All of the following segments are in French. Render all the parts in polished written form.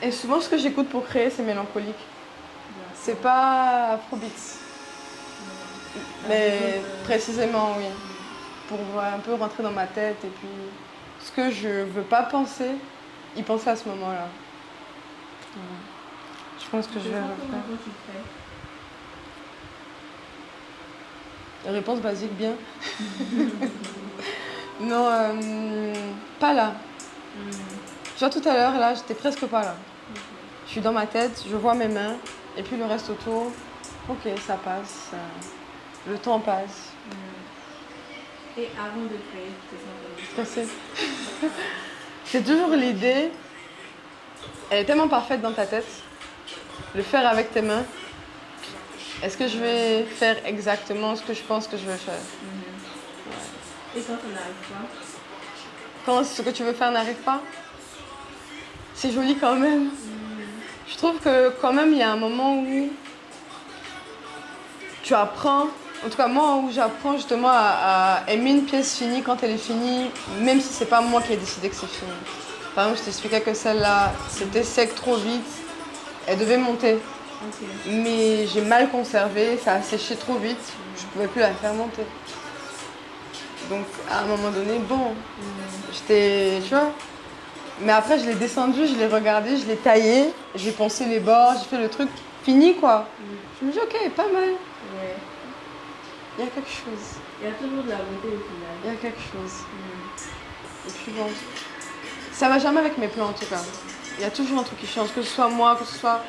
Et souvent, ce que j'écoute pour créer, c'est mélancolique. D'accord. C'est pas Afrobeats. Mais précisément, oui. Pour un peu rentrer dans ma tête et puis ce que je veux pas penser, y penser à ce moment-là. Voilà. Je pense que je vais refaire. Comment tu fais? Réponse basique, bien. Non, pas là. Tu vois, tout à l'heure, là, j'étais presque pas là. Je suis dans ma tête, je vois mes mains, et puis le reste autour, ok, ça passe, le temps passe. Et avant de créer, tu te sens Stressée. C'est toujours l'idée, elle est tellement parfaite dans ta tête, le faire avec tes mains. Est-ce que je vais faire exactement ce que je pense que je veux faire? Et quand on n'arrive pas? Quand ce que tu veux faire n'arrive pas? C'est joli quand même. Je trouve que quand même il y a un moment où tu apprends, en tout cas moi, où j'apprends justement à aimer une pièce finie quand elle est finie, même si c'est pas moi qui ai décidé que c'est fini. Par exemple, je t'expliquais que celle-là, c'était sec trop vite, elle devait monter. Ok. Mais j'ai mal conservé, ça a séché trop vite, je pouvais plus la faire monter. Donc à un moment donné, bon, j'étais, tu vois. Mais après, je l'ai descendu, je l'ai regardé, je l'ai taillé, j'ai poncé les bords, j'ai fait le truc fini quoi. Je me dis, ok, pas mal. Ouais. Il y a quelque chose. Il y a toujours de la beauté au final. Il y a quelque chose. Et puis bon, ça va jamais avec mes plans en tout cas. Il y a toujours un truc qui change, que ce soit moi, que ce soit...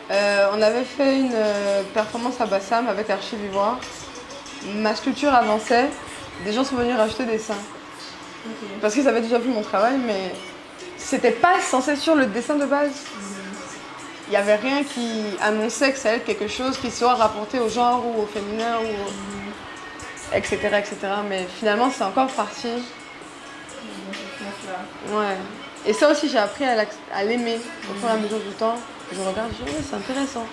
on avait fait une performance à Bassam avec Archive Ivoire. Ma sculpture avançait, des gens sont venus rajouter des dessins. Ok. Parce qu'ils avaient déjà vu mon travail, mais c'était pas censé être sur le dessin de base. Il n'y avait rien qui annonçait que ça allait être quelque chose qui soit rapporté au genre ou au féminin, ou etc., etc. Mais finalement, c'est encore parti. Dans ce sens-là. Ouais. Et ça aussi, j'ai appris à l'aimer au fur et à mesure du temps. Je regarde, je dis, ouais, c'est intéressant.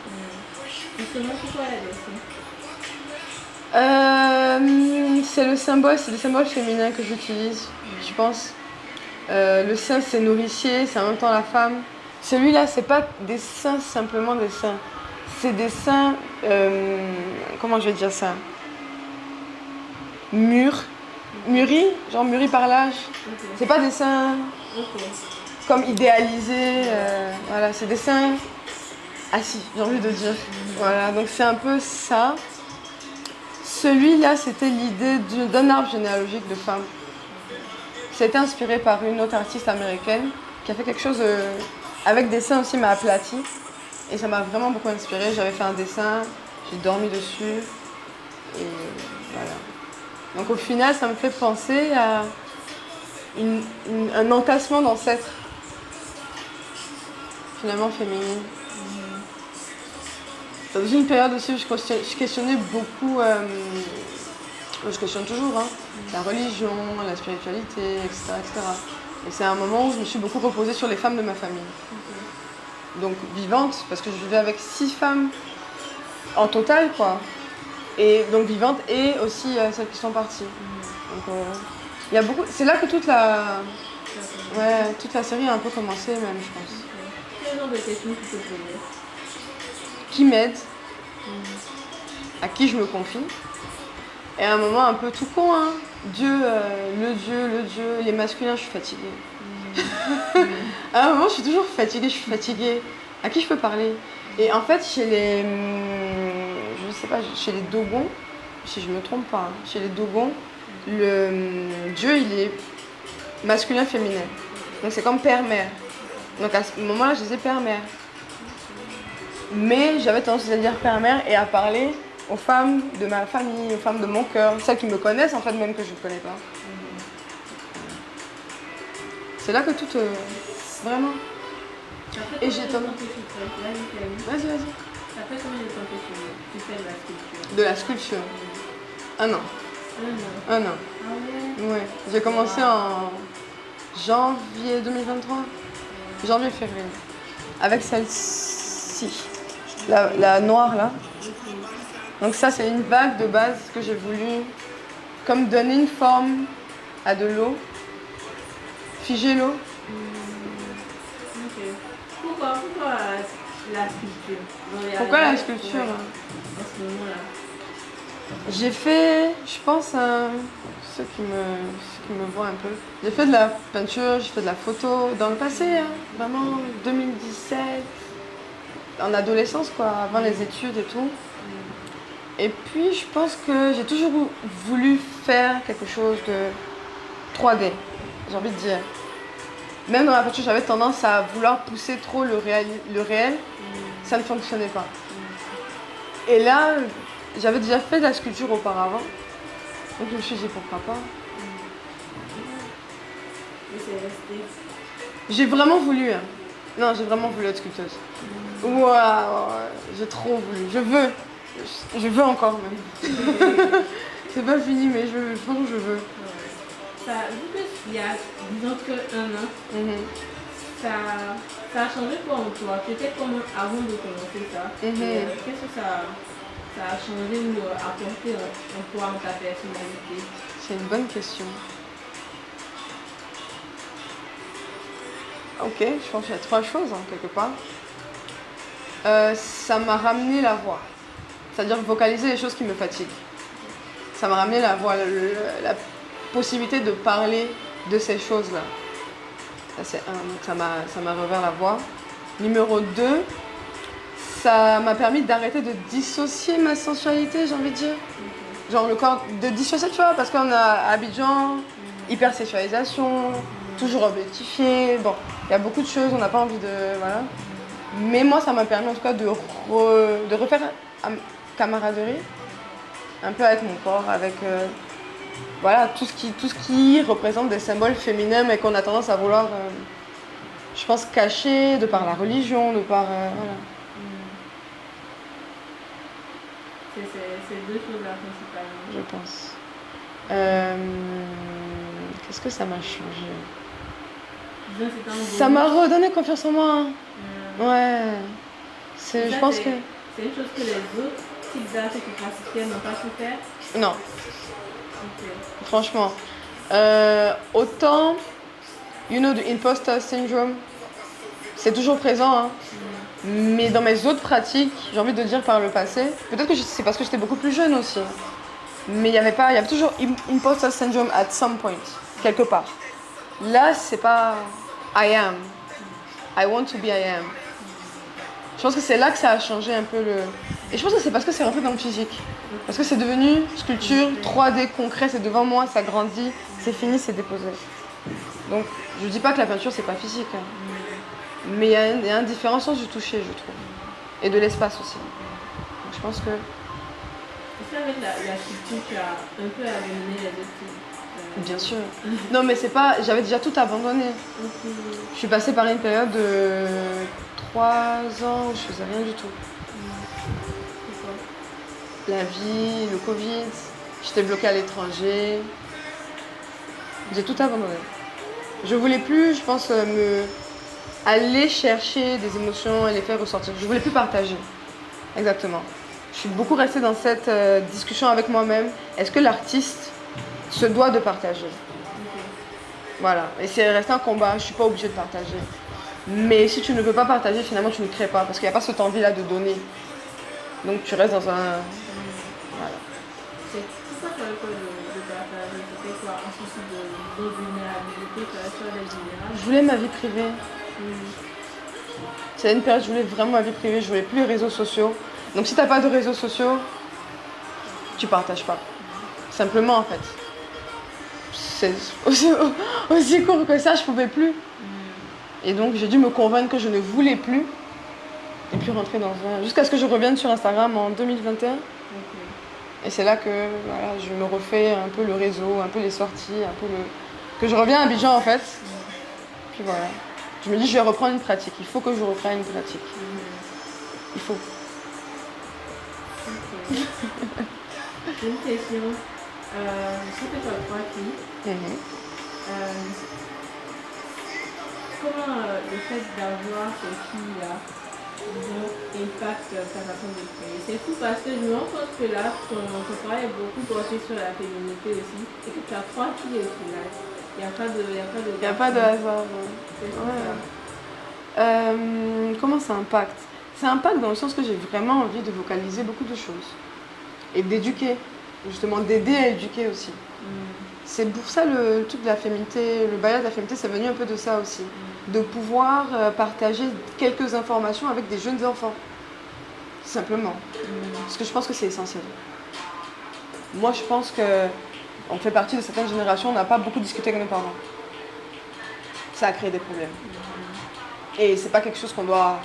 Justement, pourquoi la dessin? C'est le symbole féminin que j'utilise, je pense. Le sein, c'est nourricier, c'est en même temps la femme. Celui-là, c'est pas des seins, simplement des seins. C'est des seins, comment je vais dire ça? Mûris, genre mûris par l'âge. Ok. C'est pas des seins Ok. comme idéalisés, voilà, c'est des seins assis, j'ai envie de dire. Voilà, donc c'est un peu ça. Celui-là, c'était l'idée d'un arbre généalogique de femmes. C'était inspiré par une autre artiste américaine qui a fait quelque chose avec des seins aussi, mais aplati. Et ça m'a vraiment beaucoup inspirée. J'avais fait un dessin, j'ai dormi dessus. Et voilà. Donc au final, ça me fait penser à un entassement d'ancêtres, finalement féminine. Dans une période aussi où je questionnais beaucoup, je questionne toujours, hein, la religion, la spiritualité, etc., etc. Et c'est un moment où je me suis beaucoup reposée sur les femmes de ma famille. Donc vivantes, parce que je vivais avec 6 femmes en total, quoi. Et donc vivantes et aussi celles qui sont parties. Donc il y a beaucoup. C'est là que toute la série a un peu commencé, même, je pense. Quel genre de questions tu te posais? Qui m'aide, à qui je me confie. Et à un moment un peu tout con, hein. Dieu, le Dieu, les masculins, je suis fatiguée. À un moment, je suis toujours fatiguée. À qui je peux parler? Et en fait, chez les, je sais pas, chez les Dogons, si je me trompe pas, hein, chez les Dogons, le Dieu, il est masculin, féminin. Donc c'est comme père-mère. Donc à ce moment-là, je disais père-mère. Mais j'avais tendance à dire père-mère et à parler aux femmes de ma famille, aux femmes de mon cœur, celles qui me connaissent en fait, même que je ne connais pas. C'est là que tout... vraiment... Et j'ai tendance... Vas-y. Après combien de temps que tu fais de la sculpture? De la sculpture. 1 an. 1 an. Ah ouais? Ouais. J'ai commencé en janvier 2023. Janvier-février. Avec celle-ci. La noire là. Donc ça c'est une vague de base que j'ai voulu comme donner une forme à de l'eau. Figer l'eau. Ok. Pourquoi pourquoi la sculpture? Genre, il y a Pourquoi la ouais, sculpture? en ce moment-là. J'ai fait, je pense, ceux qui me voient un peu, j'ai fait de la peinture, j'ai fait de la photo dans le passé, hein, vraiment 2017, en adolescence quoi, avant les études et tout. Et puis je pense que j'ai toujours voulu faire quelque chose de 3D, j'ai envie de dire. Même dans la peinture, j'avais tendance à vouloir pousser trop le réel, ça ne fonctionnait pas. Et là, j'avais déjà fait de la sculpture auparavant, donc je me suis dit pourquoi pas. Mais c'est resté. J'ai vraiment voulu, hein. Non, j'ai vraiment voulu être sculpteuse. Waouh, j'ai trop voulu. Je veux encore même. C'est pas fini, mais franchement, je veux. Ça, vu qu'il y a, disons que 1 an, Mhm. ça a changé quoi en toi? Peut-être comme avant de commencer ça. Qu'est-ce que ça a changé ou apporté en toi, en ta personnalité? C'est une bonne question. Ok, je pense qu'il y a 3 choses, hein, quelque part. Ça m'a ramené la voix. C'est-à-dire vocaliser les choses qui me fatiguent. Ça m'a ramené la voix, la possibilité de parler de ces choses-là. Ça, c'est un. Donc, ça m'a revers la voix. Numéro 2, ça m'a permis d'arrêter de dissocier ma sensualité, j'ai envie de dire. Genre le corps, de dissocier, tu vois, parce qu'on a à Abidjan, hypersexualisation, toujours objectifié. Bon, il y a beaucoup de choses, on n'a pas envie de. Voilà. Mais moi, ça m'a permis en tout cas de refaire camaraderie, un peu avec mon corps, avec voilà, tout ce qui représente des symboles féminins, mais qu'on a tendance à vouloir, je pense, cacher de par la religion, de par. Voilà. C'est 2 choses-là principalement. Je pense. Qu'est-ce que ça m'a changé? Disons, c'est un Ça bonus. m'a redonné confiance en moi, hein. Ouais. Ça, Je pense que. c'est une chose que les autres types d'art que tu pratiquais n'ont pas su faire. Non, Ok. franchement. Autant, you know, the imposter syndrome, c'est toujours présent, hein. Mais dans mes autres pratiques, j'ai envie de dire par le passé, peut-être que c'est parce que j'étais beaucoup plus jeune aussi. Mais il y avait toujours imposter syndrome at some point, quelque part. Là, c'est pas I am. I want to be I am. Je pense que c'est là que ça a changé un peu le. Et je pense que c'est parce que c'est rentré dans le physique. Parce que c'est devenu sculpture, 3D concret, c'est devant moi, ça grandit, c'est fini, c'est déposé. Donc, je dis pas que la peinture, c'est pas physique, hein. Mais il y a une différence du toucher, je trouve. Et de l'espace aussi. Donc, je pense que. Est-ce qu'avec la sculpture, tu as un peu abandonné les autres types Bien sûr. Non, mais c'est pas. J'avais déjà tout abandonné. Je suis passée par une période de 3 ans où je faisais rien du tout. Pourquoi? La vie, le Covid, j'étais bloquée à l'étranger. J'ai tout abandonné. Je voulais plus, je pense, aller chercher des émotions et les faire ressortir. Je voulais plus partager. Exactement. Je suis beaucoup restée dans cette discussion avec moi-même. Est-ce que l'artiste se doit de partager? Voilà. Et c'est resté un combat. Je suis pas obligée de partager. Mais si tu ne veux pas partager, finalement, tu ne crées pas. Parce qu'il n'y a pas cette envie-là de donner. Donc tu restes dans un. Voilà. Pourquoi tu avais peur de partager? C'était quoi? Un souci de vulnérabilité? Tu avais peur d'être vulnérable? Je voulais ma vie privée. C'est une période où je voulais vraiment ma vie privée. Je voulais plus les réseaux sociaux. Donc si tu n'as pas de réseaux sociaux, tu partages pas. Simplement, en fait. C'est aussi court que ça, je pouvais plus. Et donc j'ai dû me convaincre que je ne voulais plus. Et puis rentrer dans un. Jusqu'à ce que je revienne sur Instagram en 2021. Et c'est là que voilà, je me refais un peu le réseau, un peu les sorties, un peu le. Que je reviens à Abidjan en fait. Puis voilà. Je me dis je vais reprendre une pratique. Il faut que je reprenne une pratique. Il faut. J'ai une question. Je sais que tu as 3 filles. Comment le fait d'avoir ces filles-là impacte ta façon de créer? C'est fou parce que je me rends compte que là, ton travail est beaucoup porté sur la féminité aussi et que tu as 3 filles au final. Il n'y a pas de Il n'y a pas de hasard. C'est fou, Ouais. ça. Comment ça impacte? Ça impacte dans le sens que j'ai vraiment envie de vocaliser beaucoup de choses et d'éduquer, justement d'aider à éduquer aussi. C'est pour ça le truc de la féminité, le bagage de la féminité, c'est venu un peu de ça aussi. De pouvoir partager quelques informations avec des jeunes enfants, simplement. Parce que je pense que c'est essentiel. Moi, je pense qu'on fait partie de certaines générations, on n'a pas beaucoup discuté avec nos parents. Ça a créé des problèmes. Et c'est pas quelque chose qu'on doit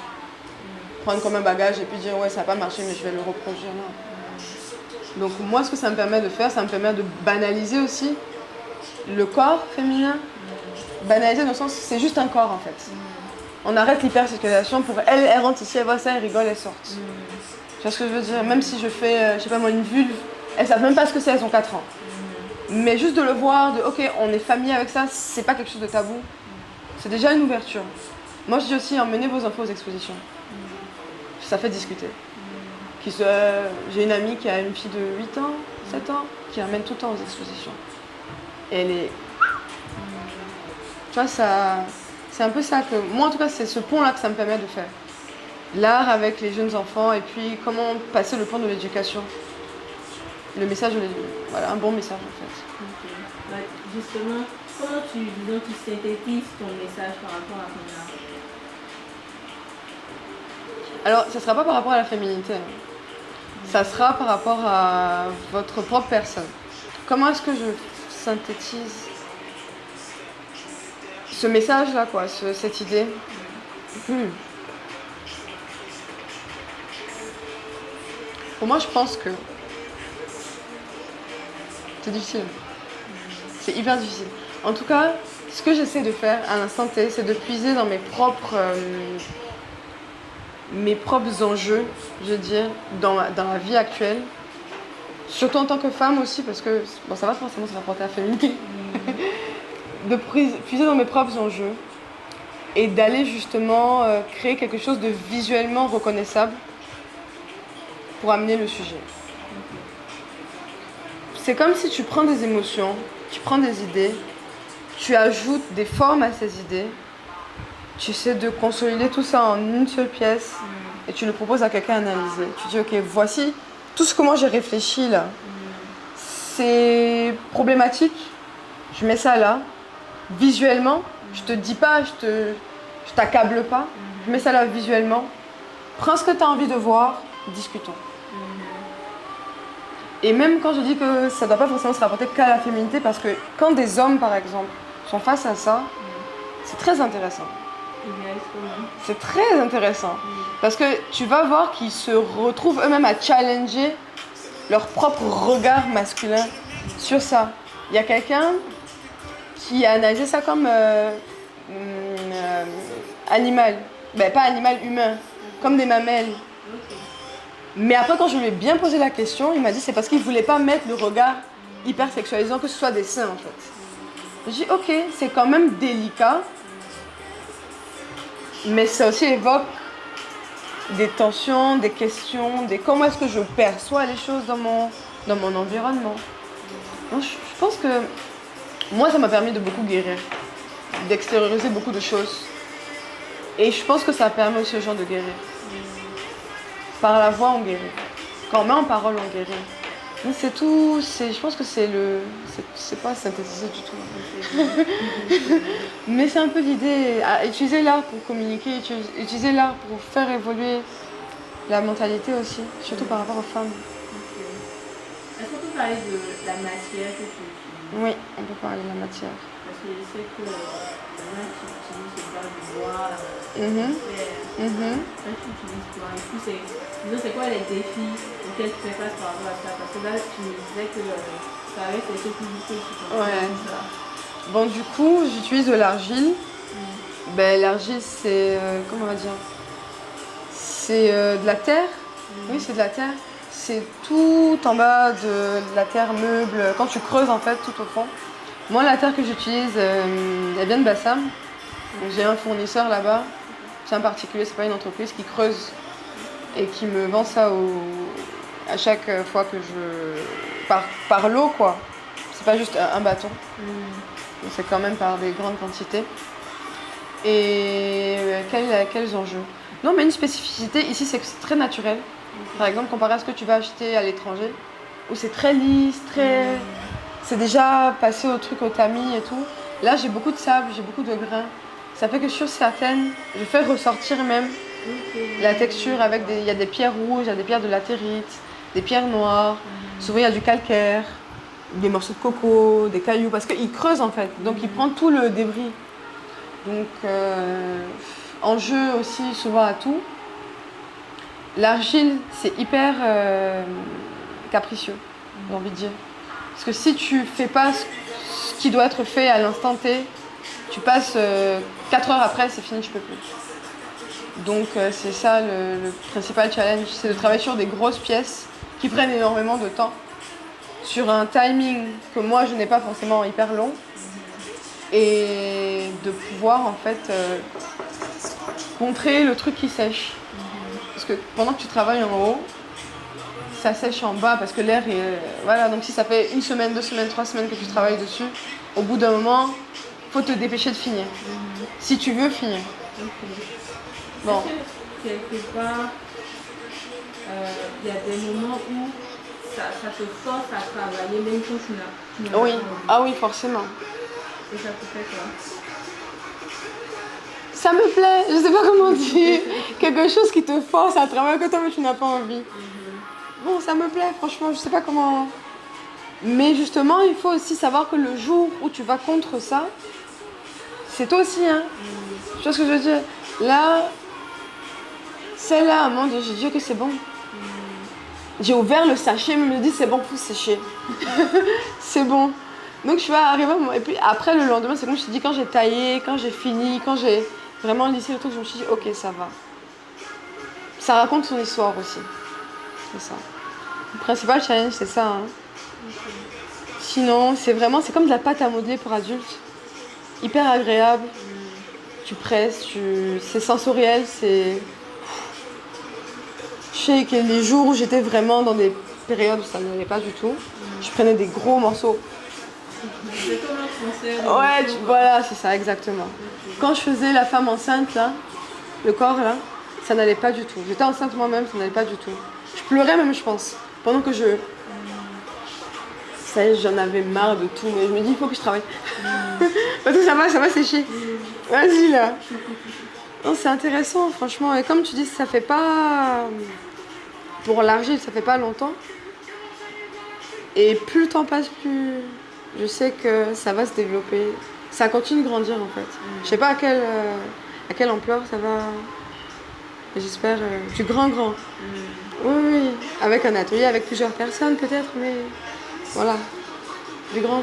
prendre comme un bagage et puis dire ouais ça n'a pas marché mais je vais le reproduire. Non. Donc moi ce que ça me permet de faire, ça me permet de banaliser aussi le corps féminin. Banaliser dans le sens c'est juste un corps en fait. On arrête l'hypersexualisation pour elle, elle rentre ici, elle voit ça, elle rigole, elle sort. Tu vois ce que je veux dire? Même si je fais, je sais pas moi, une vulve, elles savent même pas ce que c'est, elles ont 4 ans. Mais juste de le voir, de ok, on est familier avec ça, c'est pas quelque chose de tabou. C'est déjà une ouverture. Moi, je dis aussi, emmenez vos enfants aux expositions. Ça fait discuter. J'ai une amie qui a une fille de 8 ans, 7 ans, qui l'emmène tout le temps aux expositions. Et elle est... Tu vois, c'est un peu ça que... Moi, en tout cas, c'est ce pont-là que ça me permet de faire. L'art avec les jeunes enfants et puis comment passer le pont de l'éducation. Le message de l'éducation. Voilà, un bon message, en fait. Okay. Bah, justement, comment tu synthétises ton message par rapport à ton art? Alors, ça ne sera pas par rapport à la féminité. Ça sera par rapport à votre propre personne. Comment est-ce que je synthétise ce message-là, quoi, cette idée? Pour moi, je pense que c'est difficile. C'est hyper difficile. En tout cas, ce que j'essaie de faire à l'instant T, c'est de puiser dans mes propres enjeux, je veux dire, dans la vie actuelle. Surtout en tant que femme aussi, parce que bon, ça va forcément se rapporter à la féminité. De puiser dans mes propres enjeux et d'aller justement créer quelque chose de visuellement reconnaissable pour amener le sujet. C'est comme si tu prends des émotions, tu prends des idées, tu ajoutes des formes à ces idées, tu essaies de consolider tout ça en une seule pièce et tu le proposes à quelqu'un à analyser. Tu dis ok, voici tout ce que moi j'ai réfléchi là. C'est problématique, je mets ça là. Visuellement, je te dis pas, je t'accable pas, je mets ça là visuellement. Prends ce que tu as envie de voir, discutons. Et même quand je dis que ça ne doit pas forcément se rapporter qu'à la féminité, parce que quand des hommes, par exemple, sont face à ça, c'est très intéressant. C'est très intéressant. Parce que tu vas voir qu'ils se retrouvent eux-mêmes à challenger leur propre regard masculin sur ça. Il y a quelqu'un qui a analysé ça comme animal. Ben, pas animal, humain. Comme des mamelles. Mais après, quand je lui ai bien posé la question, il m'a dit c'est parce qu'il ne voulait pas mettre le regard hyper sexualisant, que ce soit des seins en fait. J'ai dit ok, c'est quand même délicat, mais ça aussi évoque des tensions, des questions, comment est-ce que je perçois les choses dans mon environnement. Donc, je pense que moi, ça m'a permis de beaucoup guérir, d'extérioriser beaucoup de choses. Et je pense que ça permet aussi aux gens de guérir. Par la voix, on guérit. Quand on met en parole, on guérit. Mais c'est tout, je pense que c'est pas synthétisé du tout. Mais c'est un peu l'idée, utiliser l'art pour communiquer, utiliser l'art pour faire évoluer la mentalité aussi, surtout par rapport aux femmes. Okay. Est-ce qu'on peut parler de la matière que tu utilises? Oui, on peut parler de la matière. Parce que je sais que les gens qui utilisent ce genre de bois, tu utilises quoi? Et puis c'est quoi les défis auxquels tu fais face par rapport à ça? Parce que là, tu me disais que ça avait fait ce public. Ouais. Bon, du coup, j'utilise de l'argile. Ben, l'argile, c'est... comment on va dire? C'est de la terre. Oui, c'est de la terre. C'est tout en bas de la terre meuble. Quand tu creuses, en fait, tout au fond. Moi, la terre que j'utilise, elle vient de Bassam. J'ai un fournisseur là-bas. C'est un particulier, c'est pas une entreprise qui creuse et qui me vend ça à chaque fois que par lot, quoi. C'est pas juste un bâton. Donc c'est quand même par des grandes quantités. Et quels enjeux? Non, mais une spécificité ici, c'est que c'est très naturel. Par exemple, comparé à ce que tu vas acheter à l'étranger, où c'est très lisse, c'est déjà passé au truc au tamis et tout. Là, j'ai beaucoup de sable, j'ai beaucoup de grains. Ça fait que sur certaines, je fais ressortir même la texture avec il y a des pierres rouges, il y a des pierres de latérite, des pierres noires. Souvent, il y a du calcaire, des morceaux de coco, des cailloux, parce qu'il creuse en fait. Donc, il prend tout le débris. Donc, enjeu aussi souvent à tout. L'argile, c'est hyper capricieux, j'ai envie de dire. Parce que si tu fais pas ce qui doit être fait à l'instant T, tu passes 4 heures après, c'est fini, je peux plus. Donc c'est ça le principal challenge, c'est de travailler sur des grosses pièces qui prennent énormément de temps, sur un timing que moi je n'ai pas forcément hyper long, et de pouvoir en fait contrer le truc qui sèche. Parce que pendant que tu travailles en haut, ça sèche en bas parce que l'air est... Voilà, donc si ça fait 1 semaine, 2 semaines, 3 semaines que tu travailles dessus, au bout d'un moment, il faut te dépêcher de finir. Si tu veux finir. Bon. Est-ce que quelque part, il y a des moments où ça te force à travailler même quand tu n'as pas Oui, envie. ah oui, forcément. Et ça te fait quoi? Ça me plaît, je sais pas comment dire. Quelque chose qui te force à travailler que toi, mais tu n'as pas envie. Bon, ça me plaît, franchement, je sais pas comment... Mais justement, il faut aussi savoir que le jour où tu vas contre ça, c'est toi aussi, hein. Tu vois ce que je veux dire? Là, celle-là, à un moment, j'ai dit que c'est bon. J'ai ouvert le sachet, mais je me dis c'est bon, faut sécher. C'est bon. Donc je suis arrivée, et puis après le lendemain, c'est comme je te dis, quand j'ai taillé, quand j'ai fini, quand j'ai vraiment lissé le truc, je me suis dit ok, ça va. Ça raconte son histoire aussi. C'est ça. Le principal challenge, c'est ça. Hein. Sinon, c'est comme de la pâte à modeler pour adultes. Hyper agréable. Tu presses, c'est sensoriel, c'est... Je sais que les jours où j'étais vraiment dans des périodes où ça n'allait pas du tout, je prenais des gros morceaux. C'est comme un concert. Ouais, voilà, c'est ça, exactement. Quand je faisais la femme enceinte, là, le corps, là, ça n'allait pas du tout. J'étais enceinte moi-même, ça n'allait pas du tout. Je pleurais même, je pense, pendant que ça y est, j'en avais marre de tout, mais je me dis, il faut que je travaille. Parce que ça va sécher. Vas-y, là. Non, c'est intéressant, franchement. Et comme tu dis, ça fait pas... Pour l'argile, ça fait pas longtemps. Et plus le temps passe, plus je sais que ça va se développer. Ça continue de grandir, en fait. Je sais pas à quelle ampleur ça va... J'espère du grand. Oui. Avec un atelier, avec plusieurs personnes, peut-être, mais... Voilà. Du grand.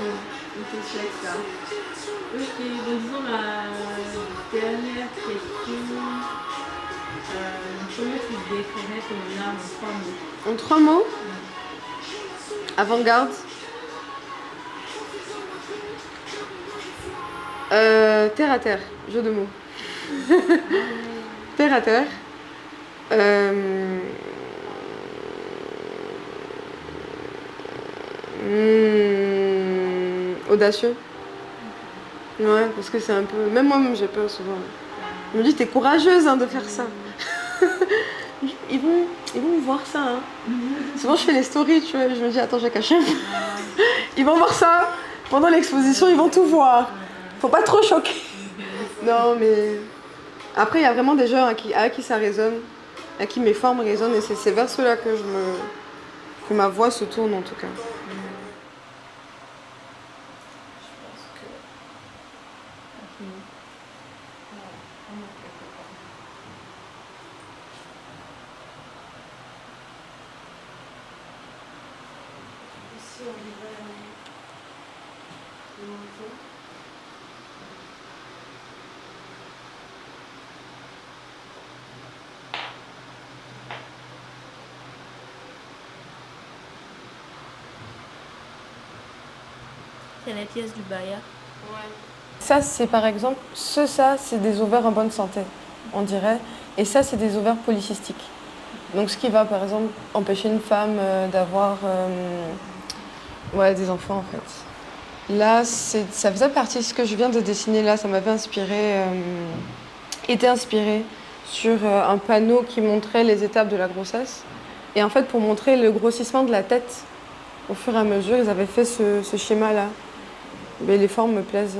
C'est ça. Ok, donc disons ma dernière question. Comment tu décrirais ton art en 3 mots? En 3 mots, avant-garde, terre à terre, jeu de mots. Terre à terre. Audacieux. Ouais, parce que c'est un peu... Même moi-même, j'ai peur souvent. Je me dis, t'es courageuse hein, de faire ça. Ils vont voir ça. Hein. Souvent, je fais les stories, tu vois, je me dis, attends, j'ai caché. Ils vont voir ça. Pendant l'exposition, ils vont tout voir. Faut pas trop choquer. Non, mais... Après, il y a vraiment des gens à qui ça résonne, à qui mes formes résonnent, et c'est vers cela que ma voix se tourne, en tout cas. C'est les pièces du Baya. Ça, c'est par exemple, ça, c'est des ovaires en bonne santé, on dirait. Et ça, c'est des ovaires polycystiques. Donc, ce qui va, par exemple, empêcher une femme d'avoir des enfants, en fait. Là, ça faisait partie de ce que je viens de dessiner là. Ça m'avait été inspiré sur un panneau qui montrait les étapes de la grossesse. Et en fait, pour montrer le grossissement de la tête au fur et à mesure, ils avaient fait ce schéma-là. Mais les formes me plaisent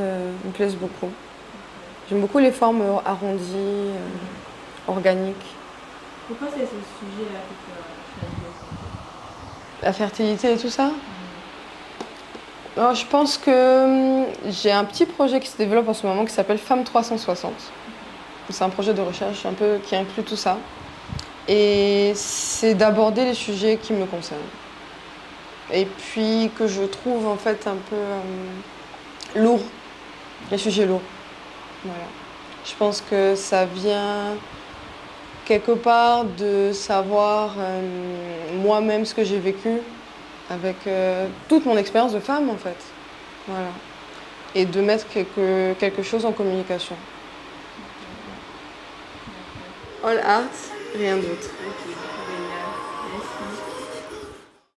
beaucoup. J'aime beaucoup les formes arrondies, organiques. Pourquoi c'est ce sujet-là que tu as choisi? La fertilité et tout ça. Alors, je pense que j'ai un petit projet qui se développe en ce moment qui s'appelle Femme 360. C'est un projet de recherche un peu qui inclut tout ça. Et c'est d'aborder les sujets qui me concernent. Et puis que je trouve en fait un peu lourds, les sujets lourds. Voilà. Je pense que ça vient quelque part de savoir moi-même ce que j'ai vécu avec toute mon expérience de femme en fait. Voilà. Et de mettre quelque chose en communication. All art, rien d'autre. Ok, génial. Merci.